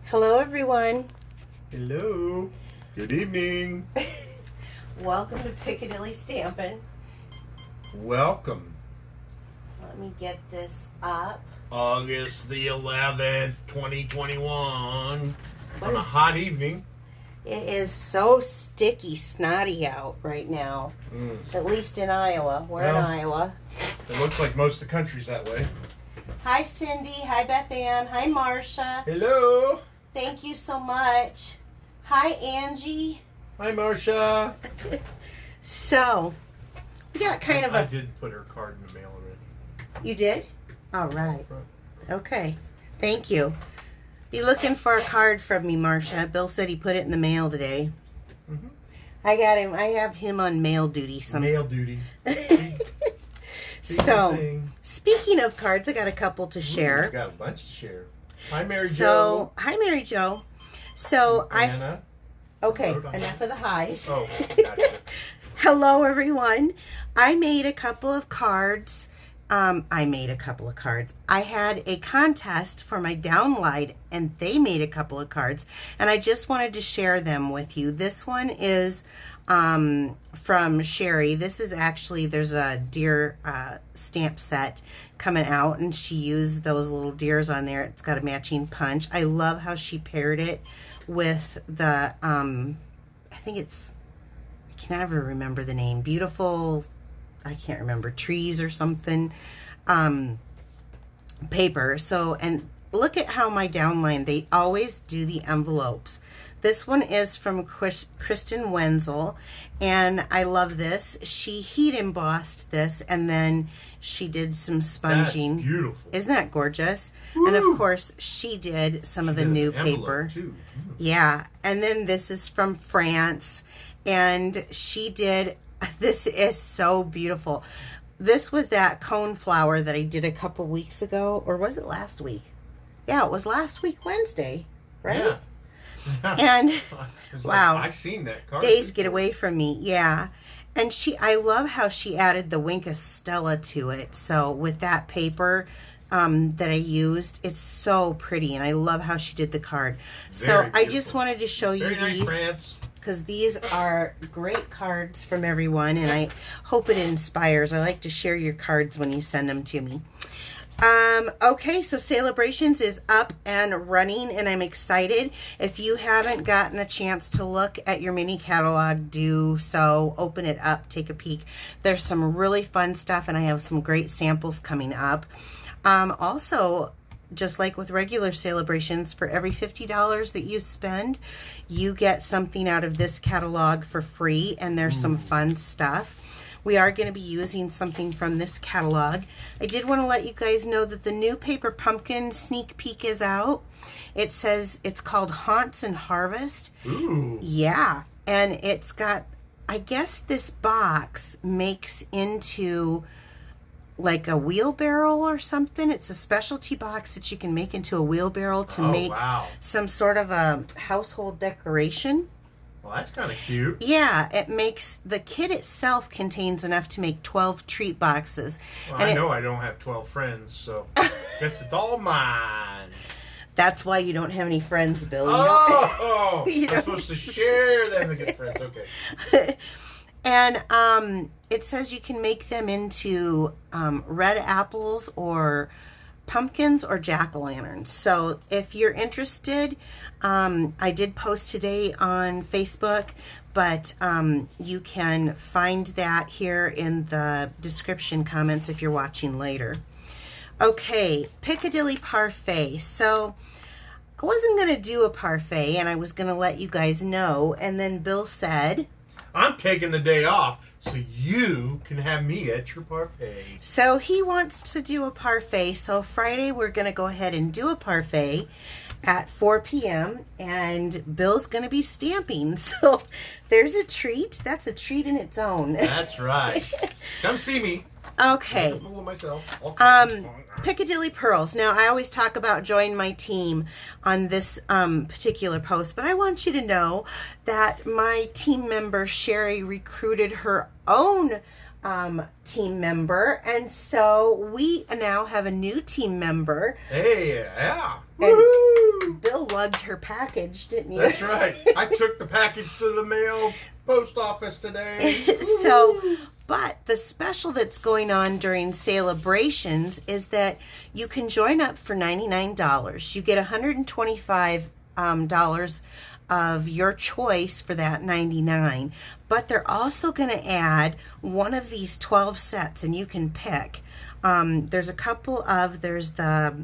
Hello, everyone. Hello. Good evening. Welcome to Piccadilly Stampin'. Welcome. Let me get this up. August the 11th, 2021. On a hot evening. It is so sticky, snotty out right now. At least in Iowa. We're in Iowa. It looks like most of the country's that way. Hi, Cindy. Hi, Beth Ann. Hi, Marcia. Hello. Thank you so much. Hi, Angie. Hi, Marcia. So, we got kind of I did put her card in the mail already. You did? All right. Okay. Thank you. Be looking for a card from me, Marcia. Bill said he put it in the mail today. I got him. I have him on mail duty. Mail duty. So, speaking of cards, I got a couple to share. I got a bunch to share. Hi, Mary Jo. Hi, Mary Jo. So, Anna. Okay, enough of the highs. Oh, gotcha. Hello, everyone. I made a couple of cards. I had a contest for my downline, and they made a couple of cards, and I just wanted to share them with you. This one is from Sherry. This is actually, there's a deer stamp set coming out, and she used those little deers on there. It's got a matching punch. I love how she paired it with the, I think it's, I can never remember the name, Beautiful, I can't remember, trees or something, paper. So, and look at how my downline, they always do the envelopes. This one is from Kristen Wenzel, and I love this. She heat embossed this, and then she did some sponging. That's beautiful. Isn't that gorgeous? Woo! And of course, she did some of the new paper. Too. Yeah, and then this is from France, and she did, this is so beautiful. This was that cone flower that I did a couple weeks ago, or was it last week? Yeah, it was last week Wednesday, right? Yeah. And wow, I've seen that card. Days get away from me. Yeah. And I love how she added the Wink of Stella to it. So with that paper that I used, it's so pretty, and I love how she did the card. So I just wanted to show you these, because these are great cards from everyone, and I hope it inspires. I like to share your cards when you send them to me. Okay, so Celebrations is up and running, and I'm excited. If you haven't gotten a chance to look at your mini catalog, do so. Open it up, take a peek. There's some really fun stuff, and I have some great samples coming up. Also, just like with regular Celebrations, for every $50 that you spend, you get something out of this catalog for free, and there's some fun stuff. We are going to be using something from this catalog. I did want to let you guys know that the new Paper Pumpkin sneak peek is out. It says it's called Haunts and Harvest. Ooh. Yeah, and it's got, I guess this box makes into like a wheelbarrow or something. It's a specialty box that you can make into a wheelbarrow to make some sort of a household decoration. Well, that's kind of cute. Yeah, it makes, the kit itself contains enough to make 12 treat boxes. Well, and I know I don't have 12 friends, so guess it's all mine. That's why you don't have any friends, Bill. I'm supposed to share them to get friends. Okay. And it says you can make them into red apples or pumpkins or jack-o'-lanterns. So if you're interested, I did post today on Facebook, but you can find that here in the description comments if you're watching later. Okay, Piccadilly Parfait. So I wasn't going to do a parfait, and I was going to let you guys know, and then Bill said, I'm taking the day off so you can have me at your parfait. So he wants to do a parfait. So Friday we're going to go ahead and do a parfait at 4 p.m. and Bill's going to be stamping. So there's a treat. That's a treat in its own. That's right. Come see me. Okay. I'm full of myself. Piccadilly Pearls. Now, I always talk about join my team on this particular post, but I want you to know that my team member, Sherry, recruited her own team member, and so we now have a new team member. Hey, yeah. And Bill lugged her package, didn't you? That's right. I took the package to the mail post office today. But the special that's going on during celebrations is that you can join up for $99. You get $125 of your choice for that $99. But they're also going to add one of these 12 sets, and you can pick. There's a couple of, there's the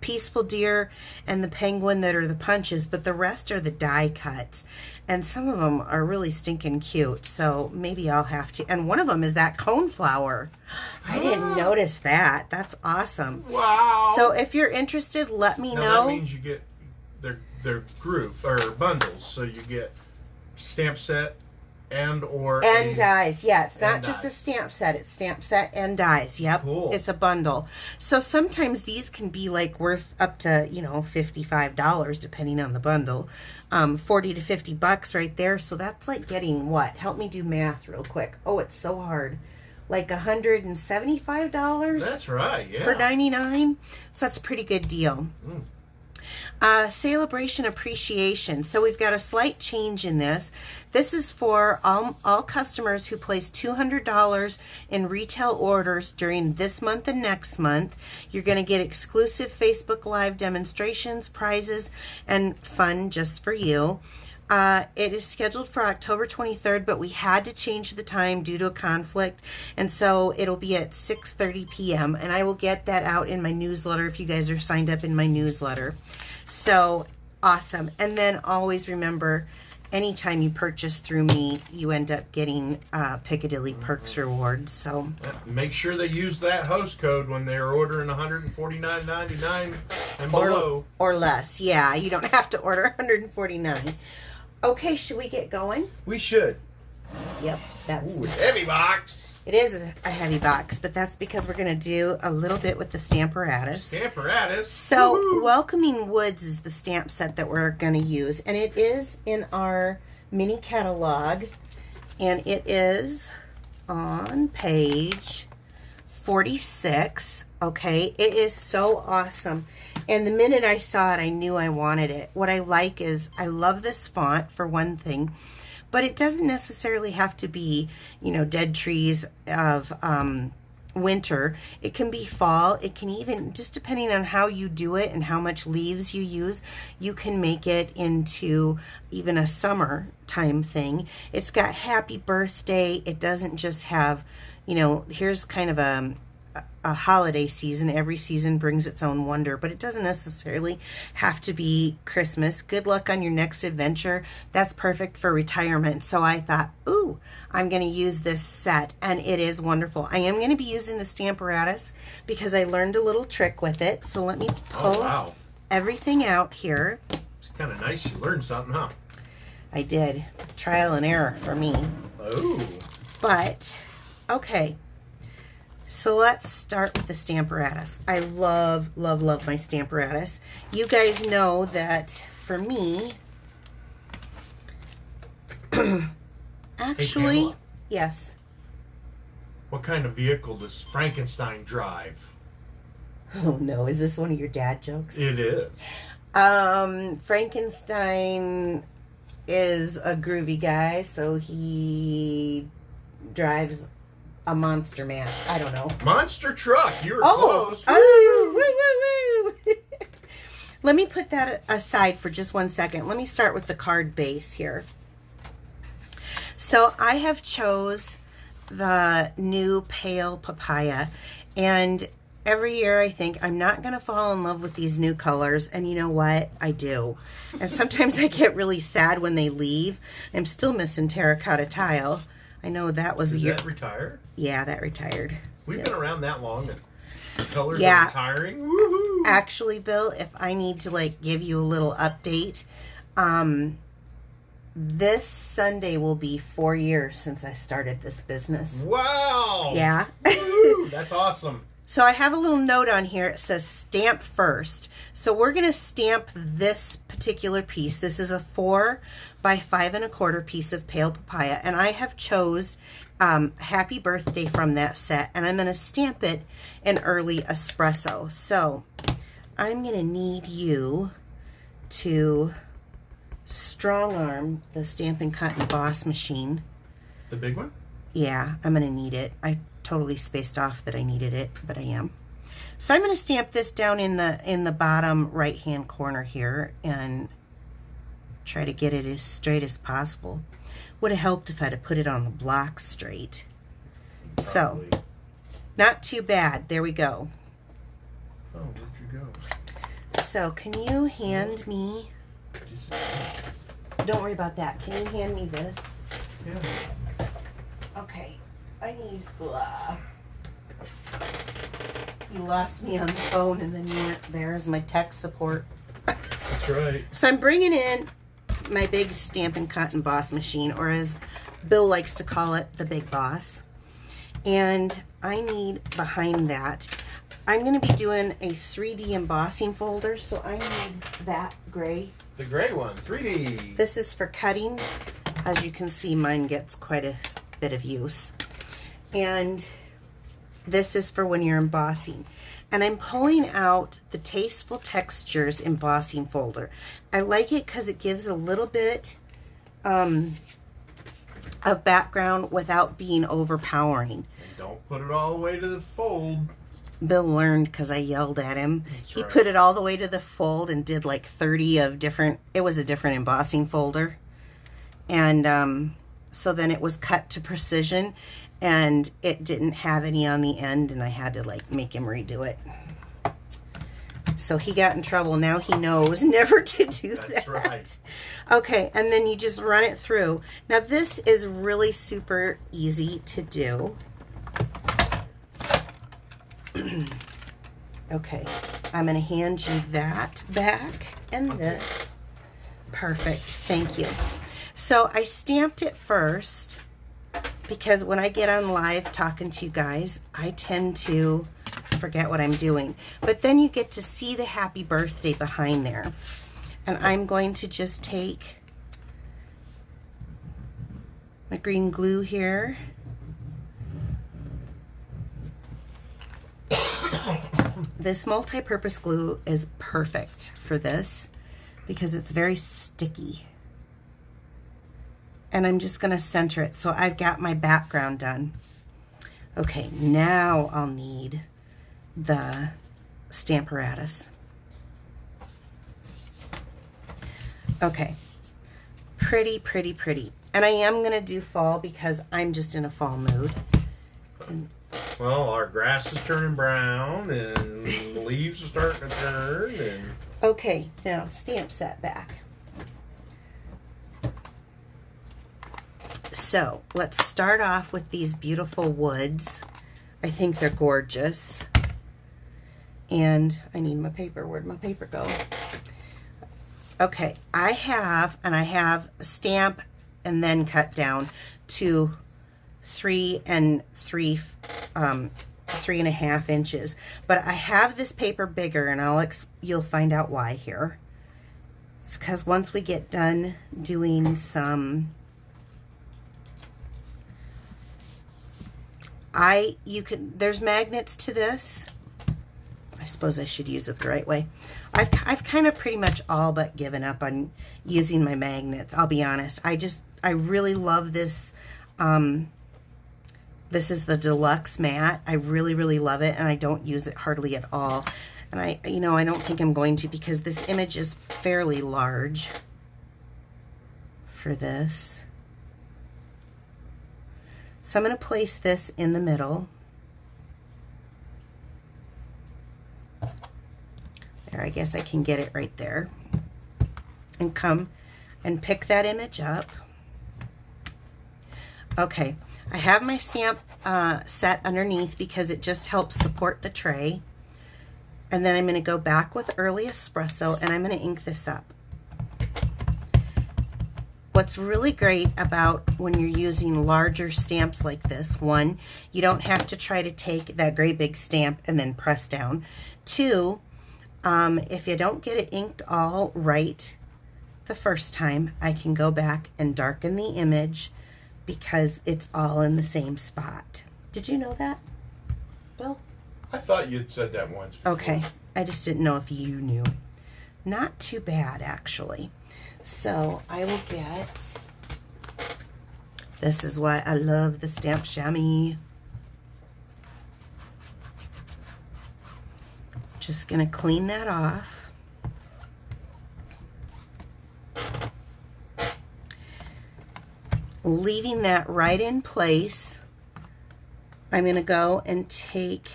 Peaceful Deer and the Penguin that are the punches, but the rest are the die cuts. And some of them are really stinking cute, so maybe I'll have to. And one of them is that coneflower. I didn't notice that. That's awesome. Wow. So if you're interested, let me know. That means you get their group or bundles, so you get stamp set and dies. Yeah, it's not just a stamp set. It's stamp set and dies. Yep. Cool. It's a bundle. So sometimes these can be like worth up to, $55 depending on the bundle. 40 to 50 bucks right there. So that's like getting what? Help me do math real quick. Oh, it's so hard. Like $175? That's right, yeah. For $99. So that's a pretty good deal. Celebration appreciation. So we've got a slight change in this. This is for all customers who place $200 in retail orders during this month and next month. You're going to get exclusive Facebook Live demonstrations, prizes, and fun just for you. It is scheduled for October 23rd, but we had to change the time due to a conflict, and so it'll be at 6:30 p.m. and I will get that out in my newsletter if you guys are signed up in my newsletter. So awesome. And then always remember, anytime you purchase through me, you end up getting Piccadilly Perks rewards. So make sure they use that host code when they're ordering $149.99 and below. Or less. Yeah, you don't have to order $149. Okay, should we get going? We should. Yep, that's heavy box. It is a heavy box, but that's because we're going to do a little bit with the Stamparatus. So, woo-hoo. Welcoming Woods is the stamp set that we're going to use, and it is in our mini catalog, and it is on page 46. Okay, it is so awesome. And the minute I saw it, I knew I wanted it. What I like is, I love this font for one thing, but it doesn't necessarily have to be, dead trees of winter. It can be fall. It can even, just depending on how you do it and how much leaves you use, you can make it into even a summer time thing. It's got happy birthday. It doesn't just have, here's kind of a holiday season. Every season brings its own wonder, but it doesn't necessarily have to be Christmas. Good luck on your next adventure. That's perfect for retirement. So I thought, ooh, I'm going to use this set, and it is wonderful. I am going to be using the Stamparatus because I learned a little trick with it. So let me pull everything out here. It's kind of nice. You learned something, huh? I did. Trial and error for me. Oh. But, okay. So let's start with the Stamparatus. I love, love, love my Stamparatus. You guys know that for me, actually, hey, yes. What kind of vehicle does Frankenstein drive? Oh no, is this one of your dad jokes? It is. Frankenstein is a groovy guy, so he drives a monster man. I don't know. Monster truck. You were close. Oh, woo, woo, woo. Let me put that aside for just one second. Let me start with the card base here. So I have chose the new Pale Papaya, and every year I think I'm not going to fall in love with these new colors, and you know what? I do. And sometimes I get really sad when they leave. I'm still missing Terracotta Tile. I know that was Did that retire? Yeah, that retired. We've been around that long, and colors are retiring. Woohoo! Actually, Bill, if I need to give you a little update, this Sunday will be 4 years since I started this business. Wow! Yeah. Woo, that's awesome. So I have a little note on here. It says stamp first. So we're going to stamp this particular piece. This is a 4 by 5 1/4 piece of Pale Papaya, and I have chose Happy Birthday from that set, and I'm going to stamp it in early espresso. So I'm going to need you to strong arm the Stampin' Cut and Emboss machine. The big one? Yeah, I'm going to need it. I totally spaced off that I needed it, but I am. So I'm going to stamp this down in the bottom right hand corner here and try to get it as straight as possible. Would have helped if I'd have put it on the block straight. Probably. So, not too bad. There we go. Oh, where'd you go? So, can you hand me... Don't worry about that. Can you hand me this? Yeah. Okay. I need... Blah. You lost me on the phone and then you weren't there as my tech support. That's right. So I'm bringing in my big Stampin' Cut and Emboss machine, or as Bill likes to call it, the Big Boss. And I need behind that, I'm going to be doing a 3D embossing folder, so I need that gray. The gray one, 3D. This is for cutting. As you can see, mine gets quite a bit of use. And this is for when you're embossing. And I'm pulling out the Tasteful Textures embossing folder. I like it because it gives a little bit of background without being overpowering. And don't put it all the way to the fold. Bill learned because I yelled at him. That's He right. put it all the way to the fold and did like 30 of different, it was a different embossing folder. And so then it was cut to precision and it didn't have any on the end and I had to like make him redo it. So he got in trouble. Now he knows never to do that. That's right. Okay, and then you just run it through. Now this is really super easy to do. Okay, I'm going to hand you that back and this. Perfect, thank you. So I stamped it first because when I get on live talking to you guys, I tend to forget what I'm doing. But then you get to see the happy birthday behind there. And I'm going to just take my green glue here. This multi-purpose glue is perfect for this because it's very sticky. And I'm just going to center it. So I've got my background done. Okay, now I'll need the Stamparatus. Okay, pretty, pretty, pretty. And I am going to do fall because I'm just in a fall mood. Well, our grass is turning brown and the leaves are starting to turn. And Okay, now stamp set back. So let's start off with these beautiful woods. I think they're gorgeous. And I need my paper. Where'd my paper go? Okay, I have stamp and then cut down to 3 and 3.5 inches. But I have this paper bigger, and you'll find out why here. It's because once we get done doing some, there's magnets to this. I suppose I should use it the right way. I've kind of pretty much all but given up on using my magnets. I'll be honest. I really love this. This is the deluxe mat. I really, really love it, and I don't use it hardly at all. And I don't think I'm going to because this image is fairly large for this. So I'm going to place this in the middle. There, I guess I can get it right there. And come and pick that image up. Okay, I have my stamp set underneath because it just helps support the tray. And then I'm going to go back with Early Espresso and I'm going to ink this up. What's really great about when you're using larger stamps like this, one, you don't have to try to take that great big stamp and then press down. Two, if you don't get it inked all right the first time, I can go back and darken the image because it's all in the same spot. Did you know that, Bill? I thought you'd said that once before. Okay. I just didn't know if you knew. Not too bad, actually. So I will get, this is why I love the stamp chamois. Just going to clean that off. Leaving that right in place, I'm going to go and take,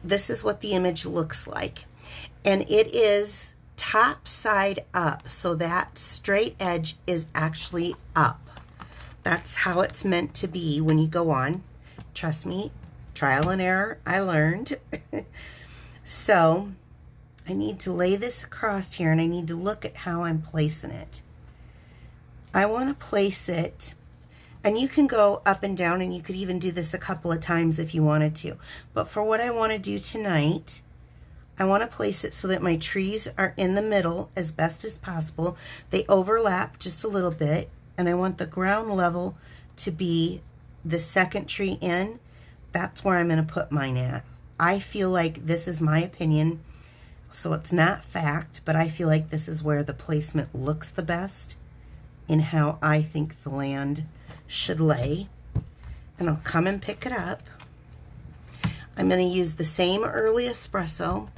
this is what the image looks like. And it is top side up, so that straight edge is actually up. That's how it's meant to be when you go on. Trust me, trial and error, I learned. So I need to lay this across here, and I need to look at how I'm placing it. I want to place it, and you can go up and down, and you could even do this a couple of times if you wanted to. But for what I want to do tonight, I want to place it so that my trees are in the middle as best as possible. They overlap just a little bit, and I want the ground level to be the second tree in. That's where I'm going to put mine at. I feel like this is my opinion, so it's not fact, but I feel like this is where the placement looks the best in how I think the land should lay. And I'll come and pick it up. I'm going to use the same early espresso.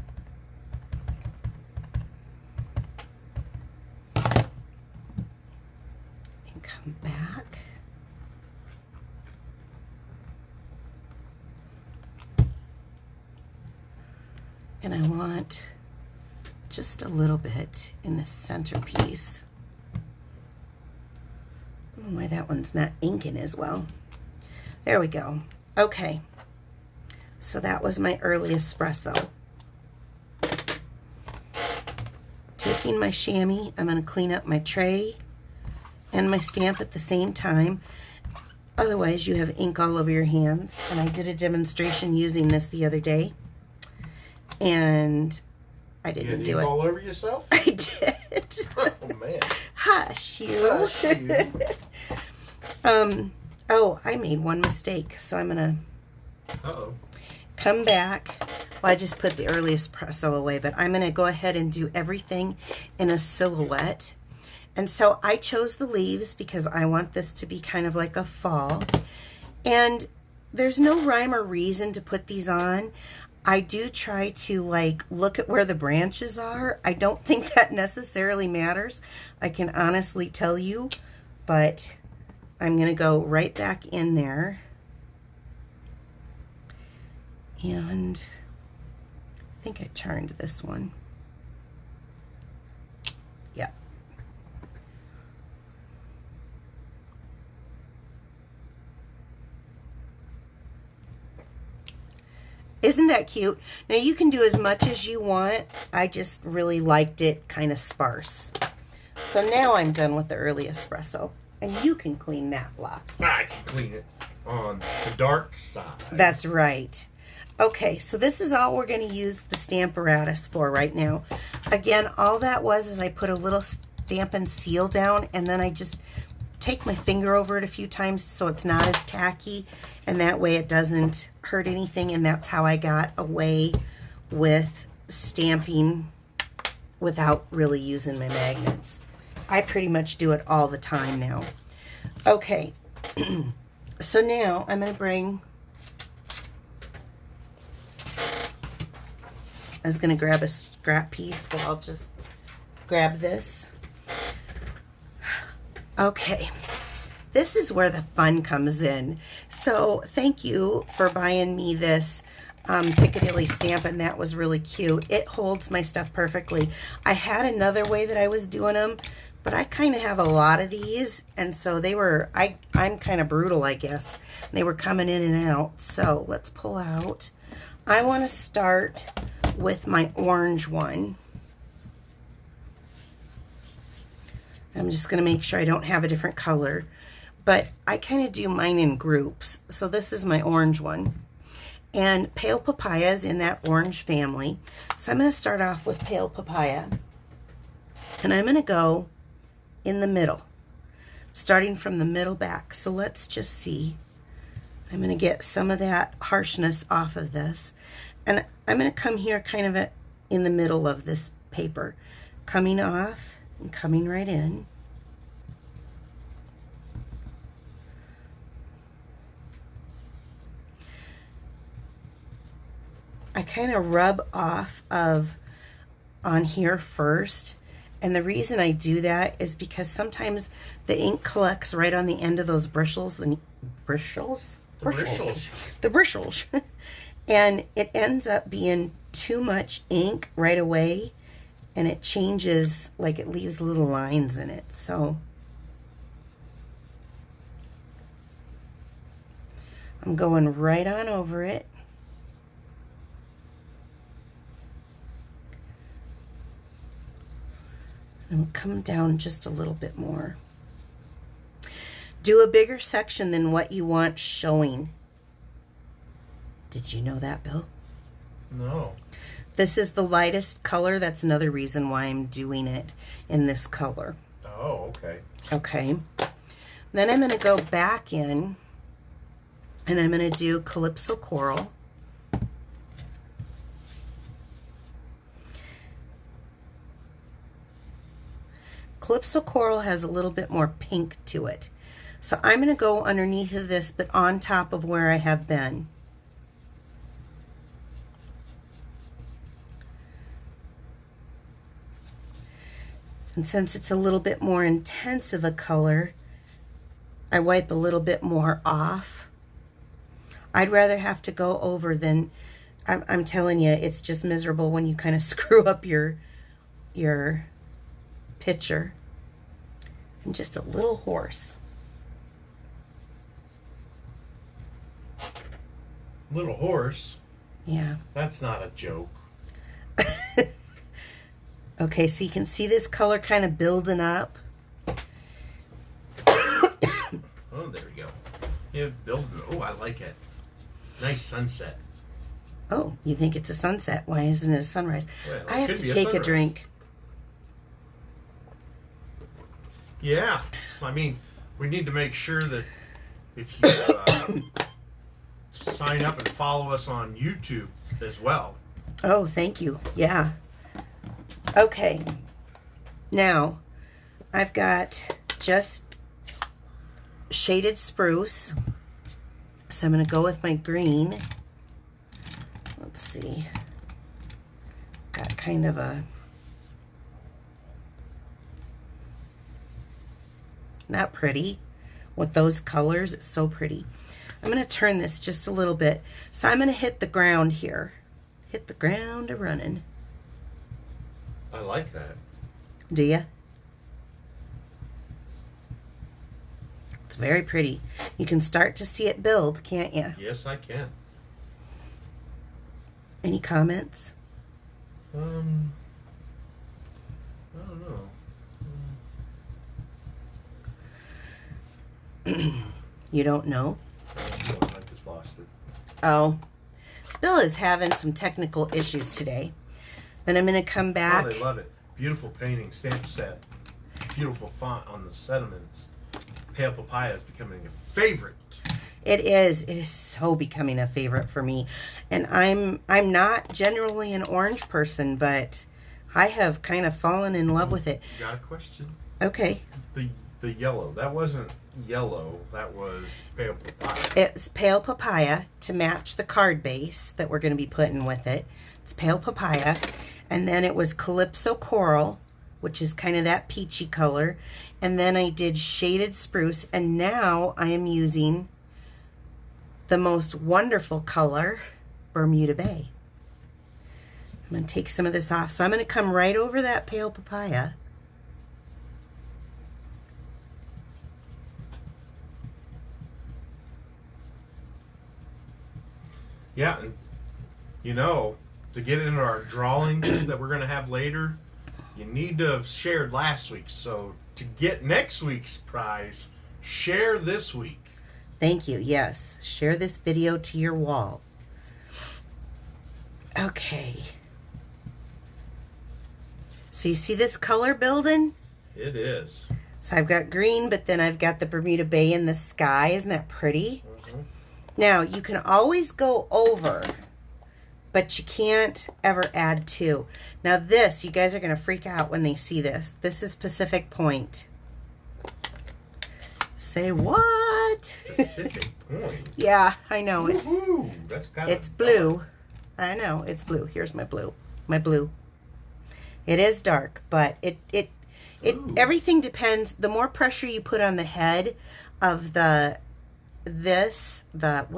And come back. And I want just a little bit in the centerpiece. I don't know why that one's not inking as well. There we go. Okay. So that was my early espresso. Taking my chamois, I'm going to clean up my tray and my stamp at the same time. Otherwise, you have ink all over your hands. And I did a demonstration using this the other day. And I didn't do it. All over yourself? I did. Oh man. Hush you. Hush you. Oh, I made one mistake, so I'm gonna come back. Well, I just put the early espresso away, but I'm gonna go ahead and do everything in a silhouette. And so I chose the leaves because I want this to be kind of like a fall. And there's no rhyme or reason to put these on. I do try to like look at where the branches are. I don't think that necessarily matters. I can honestly tell you, but I'm going to go right back in there. And I think I turned this one. Yep. Isn't that cute? Now you can do as much as you want. I just really liked it kind of sparse. So now I'm done with the early espresso. And you can clean that block. I can clean it on the dark side. That's right. Okay, so this is all we're going to use the Stamparatus for right now. Again, all that was is I put a little Stampin' seal down, and then I just take my finger over it a few times so it's not as tacky, and that way it doesn't hurt anything. And that's how I got away with stamping without really using my magnets. I pretty much do it all the time now. Okay, so now I'm going to bring, I was going to grab a scrap piece, but I'll just grab this. Okay, this is where the fun comes in. So thank you for buying me this Piccadilly Stampin'. That was really cute. It holds my stuff perfectly. I had another way that I was doing them, but I kind of have a lot of these, and so they were, I'm kind of brutal, I guess. They were coming in and out. So let's pull out. I want to start with my orange one. I'm just going to make sure I don't have a different color, but I kind of do mine in groups. So this is my orange one, and Pale Papaya is in that orange family. So I'm going to start off with Pale Papaya, and I'm going to go in the middle, starting from the middle back. So let's just see I'm going to get some of that harshness off of this. And I'm going to come here kind of in the middle of this paper. Coming off and coming right in. I kind of rub off on here first. And the reason I do that is because sometimes the ink collects right on the end of those bristles and bristles. And it ends up being too much ink right away, and it changes, like it leaves little lines in it. So I'm going right on over it. And come down just a little bit more. Do a bigger section than what you want showing. Did you know that, Bill? No. This is the lightest color. That's another reason why I'm doing it in this color. Oh, okay. Okay. Then I'm going to go back in and I'm going to do Calypso Coral. Calypso Coral has a little bit more pink to it. So I'm going to go underneath of this, but on top of where I have been. And since it's a little bit more intense of a color, I wipe a little bit more off. I'd rather have to go over than, I'm telling you, it's just miserable when you kind of screw up your picture. And just a little hoarse. Little horse? Yeah. That's not a joke. Okay, so you can see this color kind of building up. Oh, there we go. Yeah, building. Oh, I like it. Nice sunset. Oh, you think it's a sunset? Why isn't it a sunrise? Well, I have to take a drink. Yeah, I mean, we need to make sure that if you sign up and follow us on YouTube as well. Oh, thank you. Yeah. Okay. Now, I've got just shaded spruce. So I'm going to go with my green. Let's see. Got kind of a... Not pretty with those colors. It's so pretty. I'm going to turn this just a little bit. So I'm going to hit the ground here. Hit the ground a running. I like that. Do you? It's very pretty. You can start to see it build, can't you? Yes, I can. Any comments? I don't know. You don't know? I just lost it. Oh. Bill is having some technical issues today. Then I'm going to come back. Oh, they love it. Beautiful painting, stamp set. Beautiful font on the sediments. Pale Papaya is becoming a favorite. It is. It is so becoming a favorite for me. And I'm not generally an orange person, but I have kind of fallen in love with it. Got a question? Okay. The yellow. That wasn't yellow. That was Pale Papaya. It's Pale Papaya to match the card base that we're going to be putting with it. It's Pale Papaya. And then it was Calypso Coral, which is kind of that peachy color. And then I did Shaded Spruce. And now I am using the most wonderful color, Bermuda Bay. I'm going to take some of this off. So I'm going to come right over that Pale Papaya. Yeah, and you know, to get into our drawing that we're going to have later, you need to have shared last week's. So to get next week's prize, share this week. Thank you. Yes. Share this video to your wall. Okay. So you see this color building? It is. So I've got green, but then I've got the Bermuda Bay in the sky. Isn't that pretty? Mm-hmm. Now, you can always go over, but you can't ever add to. Now this, you guys are going to freak out when they see this. This is Pacific Point. Say what? Pacific Point? Yeah, I know. It's blue. I know, it's blue. Here's my blue. My blue. It is dark, but it everything depends. The more pressure you put on the head of what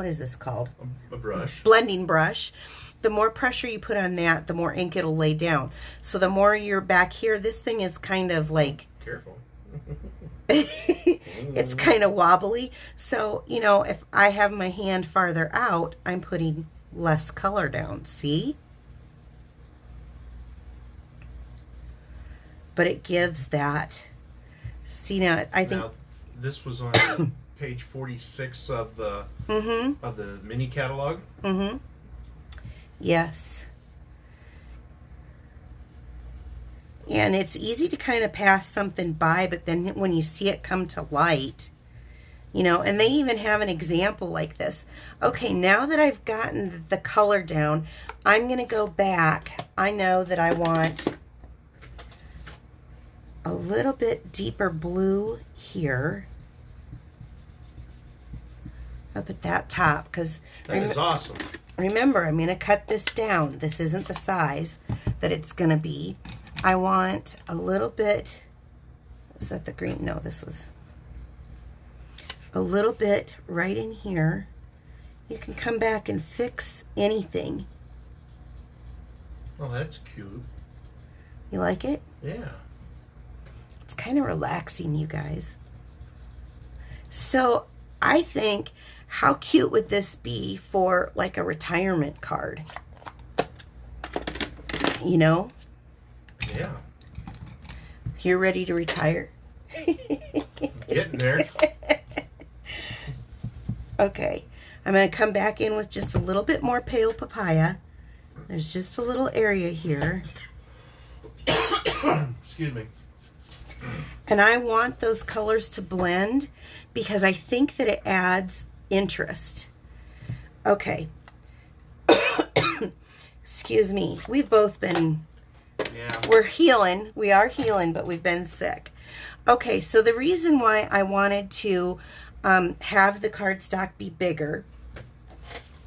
is this called? A brush. Blending brush. The more pressure you put on that, the more ink it'll lay down. So the more you're back here, this thing is kind of like... Careful. It's kind of wobbly. So, you know, if I have my hand farther out, I'm putting less color down. See? But it gives that. See, now, I think... Now, this was on page 46 of the mini catalog. Mm-hmm. Yes. And it's easy to kind of pass something by, but then when you see it come to light, you know, and they even have an example like this. Okay, now that I've gotten the color down, I'm going to go back. I know that I want a little bit deeper blue here up at that top, because that is awesome. Remember, I'm going to cut this down. This isn't the size that it's going to be. I want a little bit, is that the green? No, this was a little bit right in here. You can come back and fix anything. Oh, that's cute. You like it? Yeah. It's kind of relaxing, you guys. So I think, how cute would this be for like a retirement card? You know? Yeah. You're ready to retire? Getting there. Okay. I'm going to come back in with just a little bit more pale papaya. There's just a little area here. Excuse me. And I want those colors to blend because I think that it adds interest. Okay. Excuse me. We've both been... Yeah. We're healing. We are healing, but we've been sick. Okay, so the reason why I wanted to have the cardstock be bigger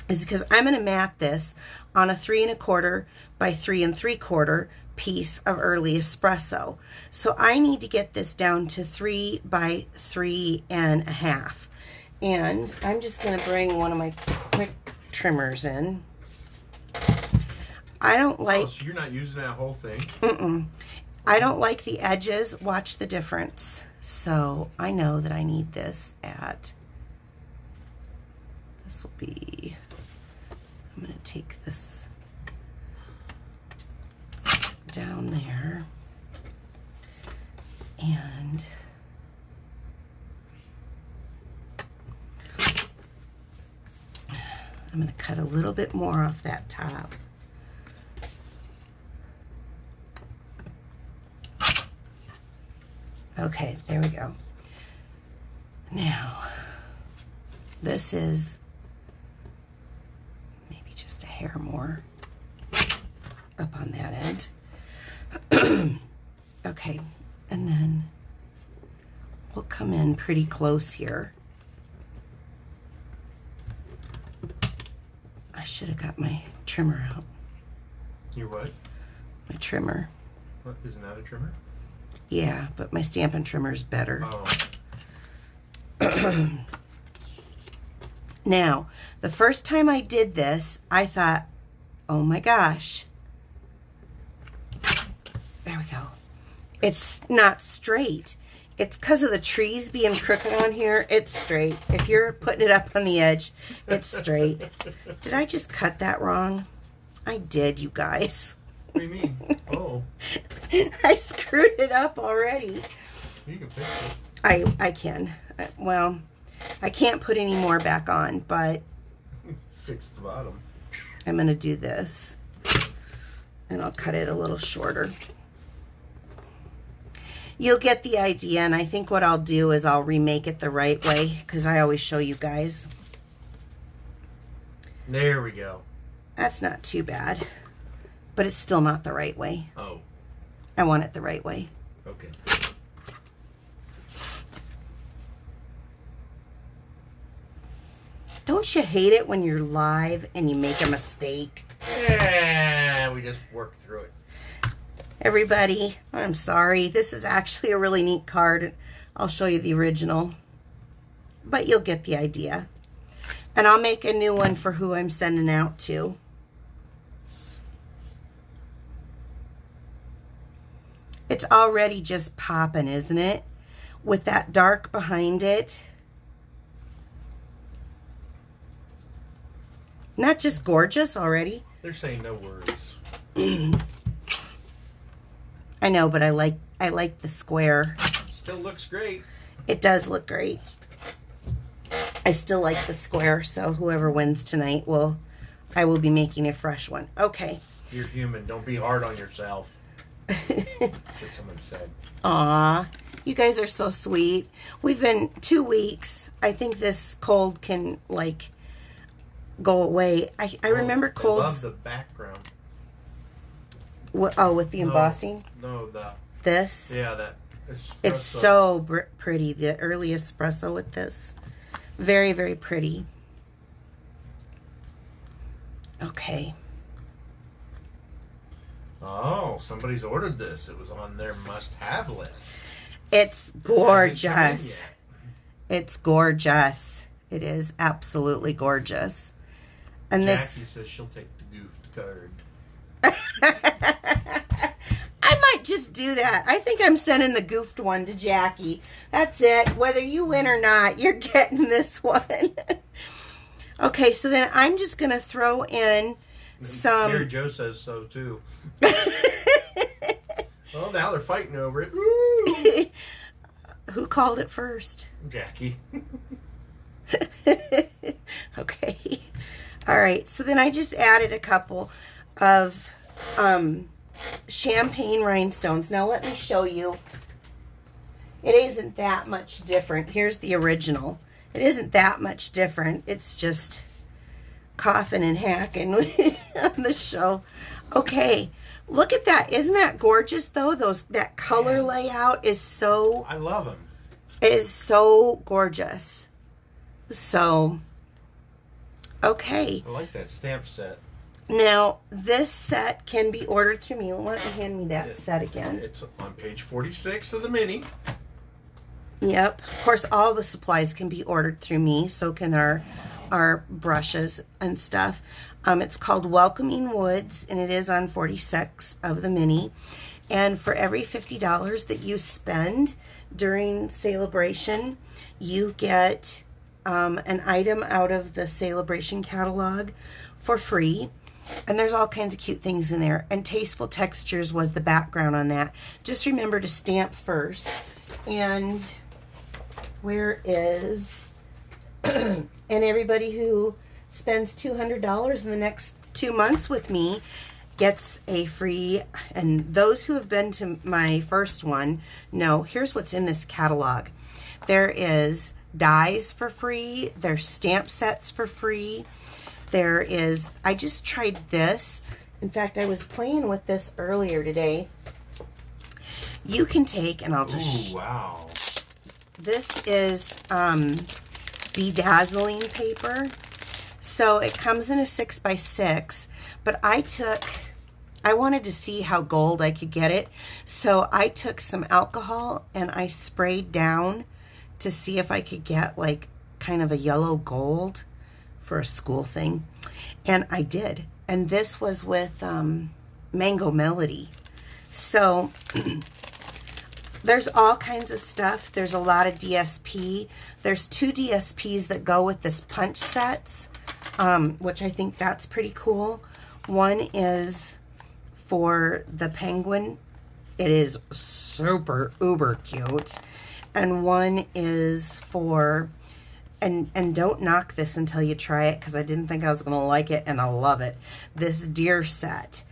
is because I'm going to mat this on a 3 1/4 by 3 3/4 piece of early espresso. So I need to get this down to 3 by 3 1/2. And I'm just going to bring one of my quick trimmers in. I don't like... Oh, so you're not using that whole thing? Mm-mm. I don't like the edges. Watch the difference. So I know that I need this at... This will be... I'm going to take this down there. And... I'm going to cut a little bit more off that top. Okay, there we go. Now, this is maybe just a hair more up on that end. Okay, and then we'll come in pretty close here. I should have got my trimmer out. Your what? My trimmer. What, isn't that a trimmer? Yeah, but my Stampin' trimmer is better. Oh. Now, the first time I did this, I thought, oh my gosh. There we go. It's not straight. It's because of the trees being crooked on here. It's straight. If you're putting it up on the edge, it's straight. Did I just cut that wrong? I did, you guys. What do you mean? Oh. I screwed it up already. You can fix it. I can. Well, I can't put any more back on, but... Fix the bottom. I'm going to do this. And I'll cut it a little shorter. You'll get the idea, and I think what I'll do is I'll remake it the right way, because I always show you guys. There we go. That's not too bad. But it's still not the right way. Oh. I want it the right way. Okay. Don't you hate it when you're live and you make a mistake? Yeah, we just worked through it. Everybody, I'm sorry. This is actually a really neat card. I'll show you the original. But you'll get the idea. And I'll make a new one for who I'm sending out to. It's already just popping, isn't it? With that dark behind it. Not just gorgeous already. They're saying no words. I know, but I like the square. Still looks great. It does look great. I still like the square, so whoever wins tonight I will be making a fresh one. Okay. You're human. Don't be hard on yourself. That's what someone said. Aw, you guys are so sweet. We've been 2 weeks. I think this cold can like go away. I remember colds. I love the background. With the embossing? No, this? Yeah, that. Espresso. It's so pretty. The early espresso with this. Very, very pretty. Okay. Oh, somebody's ordered this. It was on their must-have list. It's gorgeous. It's gorgeous. It is absolutely gorgeous. And Jackie says she'll take the goofed card. I might just do that. I think I'm sending the goofed one to Jackie. That's it. Whether you win or not, you're getting this one. Okay, so then I'm just going to throw in some... Mary Jo says so, too. Well, now they're fighting over it. Woo! Who called it first? Jackie. Okay. All right, so then I just added a couple of champagne rhinestones. Now let me show you. It isn't that much different. Here's the original. It isn't that much different. It's just coughing and hacking on the show. Okay, look at that. Isn't that gorgeous though? That color layout is so... I love them. It is so gorgeous. So, okay. I like that stamp set. Now, this set can be ordered through me. Why don't you hand me that set again? It's on page 46 of the mini. Yep. Of course, all the supplies can be ordered through me. So can our brushes and stuff. It's called Welcoming Woods, and it is on 46 of the mini. And for every $50 that you spend during celebration, you get an item out of the celebration catalog for free. And there's all kinds of cute things in there. And Tasteful Textures was the background on that. Just remember to stamp first. And where is... and everybody who spends $200 in the next 2 months with me gets a free... And those who have been to my first one know, here's what's in this catalog. There is dies for free. There's stamp sets for free. There is, I just tried this. In fact, I was playing with this earlier today. You can take, and I'll just... Ooh, wow. This is Bedazzling Paper. So it comes in a 6x6, but I wanted to see how gold I could get it. So I took some alcohol and I sprayed down to see if I could get like kind of a yellow gold for a school thing, and I did. And this was with Mango Melody. So there's all kinds of stuff. There's a lot of DSP. There's 2 DSPs that go with this punch sets, which I think that's pretty cool. One is for the penguin. It is super uber cute. And one is for... And don't knock this until you try it, because I didn't think I was going to like it, and I love it. This deer set.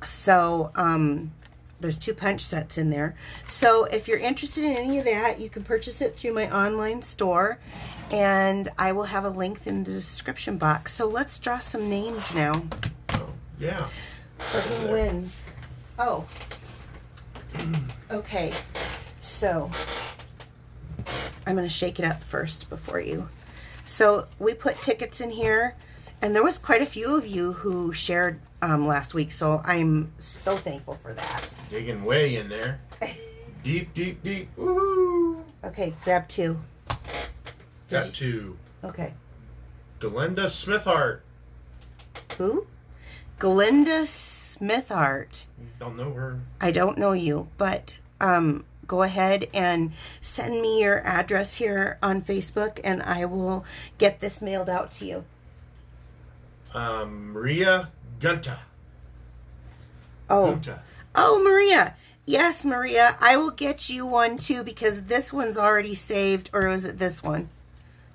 So There's 2 punch sets in there. So if you're interested in any of that, you can purchase it through my online store, and I will have a link in the description box. So let's draw some names now. Oh, yeah. For who wins. Oh. Okay. So I'm going to shake it up first before you. So we put tickets in here, and there was quite a few of you who shared last week, so I'm so thankful for that. Digging way in there. Deep, deep, deep. Woo! Okay, grab 2. Got 2. Okay. Glenda Smithart. Who? Glenda Smithart. Don't know her. I don't know you, but go ahead and send me your address here on Facebook, and I will get this mailed out to you. Maria Gunta. Oh. Gunta. Oh, Maria. Yes, Maria. I will get you one too, because this one's already saved. Or is it this one?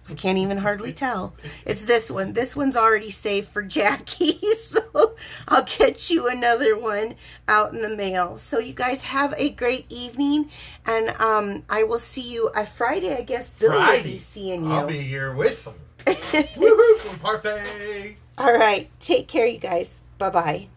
I can't even hardly tell. It's this one. This one's already saved for Jackie. So I'll get you another one out in the mail. So you guys have a great evening. And I will see you Friday. I guess Bill will be seeing you. I'll be here with them. Woohoo! From Parfait. All right. Take care, you guys. Bye-bye.